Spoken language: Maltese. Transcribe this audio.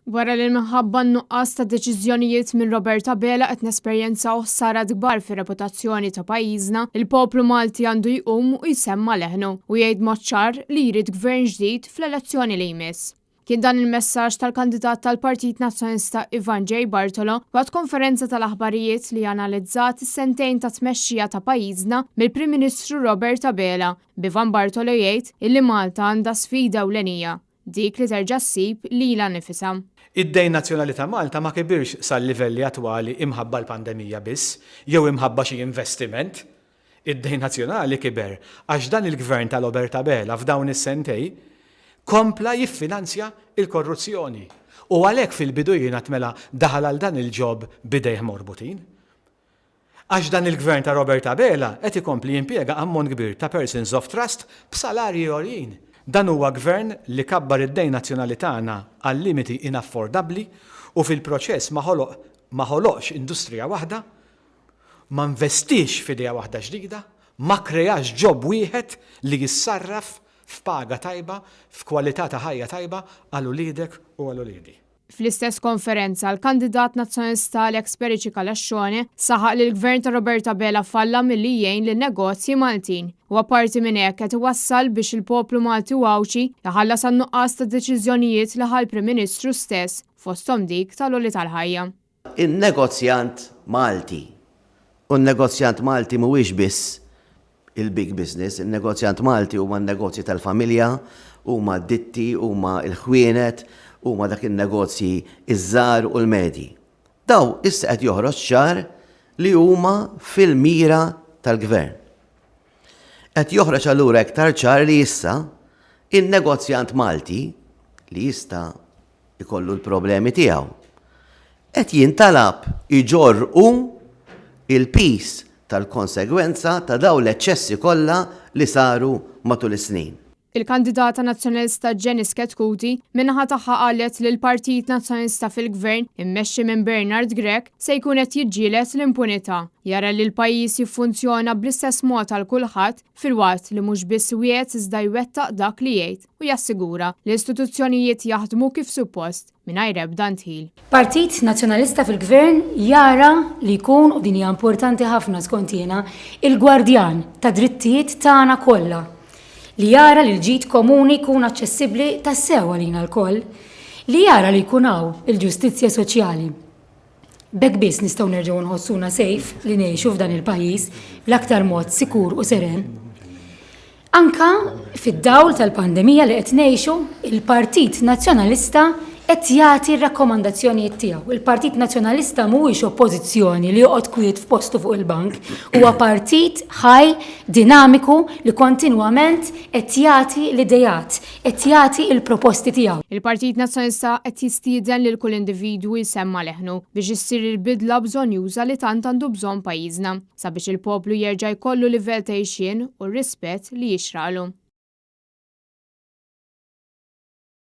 Wara li minħabba n-nuqqas ta' deċiżjonijiet minn Roberta Bela qed nesperjenzaw ħsarat kbar fir-reputazzjoni ta' pajjiżna, il-poplu Malti għandu jqum u jsemma leħnu u jgħid moċ-ċar li jrid gvern ġdid fl-elezzjoni li jmiss. Kien dan il-messaġġ tal-kandidat tal-Partit Nazzjonalista Ivan J. Bartolo waqt konferenza tal-aħbarijiet li analizzat is-sentejn ta' tmexxija ta' pajjiżna mill-Prim Ministru Roberta Bela. B'Ivan Bartolo jgħid illi Malta għandha sfida ewlenija, dik li terġa' ssib lilha nifisha. Id-dejn nazzjonali ta' Malta ma kibirx sal-livelli attwali imħabba l-pandemija biss, jew imħabba xi investiment. Id-dejn nazzjonali kiber għax dan il-gvern tal-Roberta Bela f'dawn is-sentej kompla jiffinanzja il-korruzzjoni. U għalhekk fil-bidu jiena tmela daħal għal dan il-ġob bidejh morbutin. Għax dan il-gvern ta' Roberta Bela qed ikompli jimpjega ammont kbir ta' persons of trust b'salarji għoljin. Dan huwa gvern li kabbar id-dejn nazzjonali tagħna għal limiti inaffordabbli u fil-proċess ma ħoloqx industrija waħda, ma investix f'idea waħda ġdida, ma kreax ġob wieħed li jissarraf f'paga tajba, f'kwalità ta' ħajja tajba għal ulidek u għal ulidi. Fl-istess konferenza, l-kandidat nazzjonalista Alex Perici Kalaxxone saħaq li l-gvern ta' Roberta Bela falla milli jgħin lin-negozji Maltin. U apparti minn hekk qed iwassal biex il-poplu Malti u Awċi jaħallas għan-nuqqas ta' deċiżjonijiet li ħall Prim Ministru stess fosthom dik tal-Uli tal-Ħajja. In-negozjant Malti. U n-negozjant Malti mhuwiex biss il-big business, il-negozjant Malti huma n-negozji tal-familja, huma d-ditti, huma l-ħwienet, huma dak in-negozji iż-żgħar u l-medji. Daw issa qed joħroġ ċar li huma fil-mira tal-gvern. Qed joħroġ allura iktar ċar li issa in-negozjant Malti li jista' jkollu l-problemi tiegħu qed jintalab iġorqu il-pis tal-konsegwenza ta' dawn l-eċċessi kollha li saru matul is-snin. Il-kandidata nazzjonalista Janice Ketkuti minnaħa tagħha qalet li l-Partit Nazzjonalista fil-Gvern immexxi minn Bernard Grek se jkun qed jiġġieled l-impunità. Jara li l-pajjiż jiffunzjona bl-istess mod għal kulħadd filwaqt li mhux biss wieħed iżda jwettaq dak li jgħid u jassigura li l-istituzzjonijiet jaħdmu kif suppost mingħajr ebda ntħil. Partit Nazzjonalista fil-Gvern jara li jkun, u din hija importanti ħafna skont jiena, il-gwardjan ta' drittijiet tagħna kollha. Li jara li l-ġid komuni jkun aċċessibbli tas-sew għalina l-koll, li jara li jkun hawn il-ġustizzja soċjali. B'hekk biss nistgħu nerġgħu nħossuna sejf li ngħixu f'dan il-pajjiż bl-aktar mod sikur u seren. Anka fid-dawl tal-pandemija li qed ngħixu, il-Partit Nazzjonalista qed jagħti r-rakkomandazzjonijiet tiegħu. Il-Partit Nazzjonalista mhuwiex oppożizzjoni li joqgħod kwiet f'postu fuq il-bank, huwa partit ħaj, dinamiku li kontinwament qed jagħti l-idejat, qed jagħti l-proposti tiegħu. Il-Partit Nazzjonalista qed jistieden lil kull individwu jsemma leħnu biex issir il-bidla bżonjuża li tant għandu bżonn pajjiżna sabiex il-poplu jerġa' jkollu livell ta' għixien u r-rispett li jixraqlu.